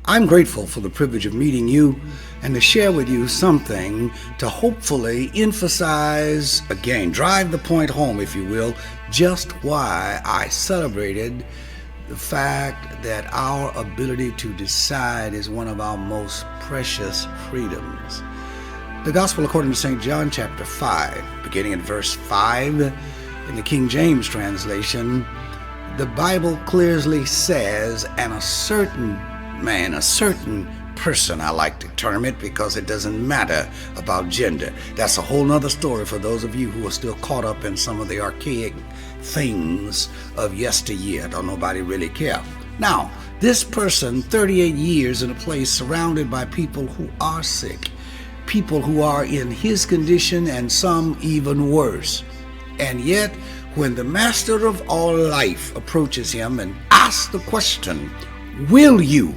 I'm grateful for the privilege of meeting you and to share with you something to hopefully emphasize, again, drive the point home, if you will, just why I celebrated the fact that our ability to decide is one of our most precious freedoms. The Gospel according to St. John chapter 5, beginning at verse 5 in the King James translation, the Bible clearly says, and a certain man, a certain person, I like to term it because it doesn't matter about gender. That's a whole nother story for those of you who are still caught up in some of the archaic things of yesteryear. Don't nobody really care. Now, this person, 38 years in a place surrounded by people who are sick, people who are in his condition and some even worse. And yet, when the master of all life approaches him and asks the question, will you?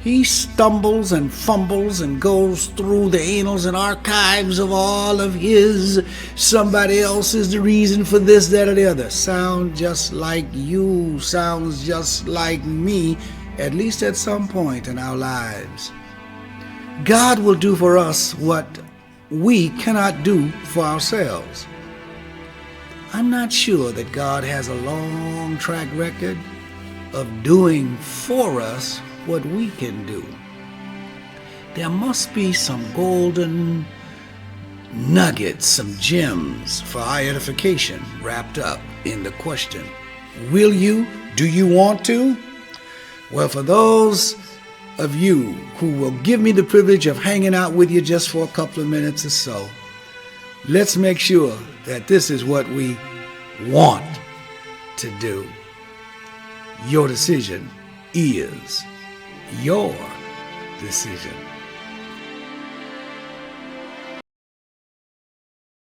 He stumbles and fumbles and goes through the annals and archives of all of his, somebody else is the reason for this, that, or the other. Sound just like you, sounds just like me, at least at some point in our lives. God will do for us what we cannot do for ourselves. I'm not sure that God has a long track record of doing for us what we can do. There must be some golden nuggets, some gems for our edification wrapped up in the question, will you? Do you want to? Well, for those of you who will give me the privilege of hanging out with you just for a couple of minutes or so, let's make sure that this is what we want to do. Your decision is your decision.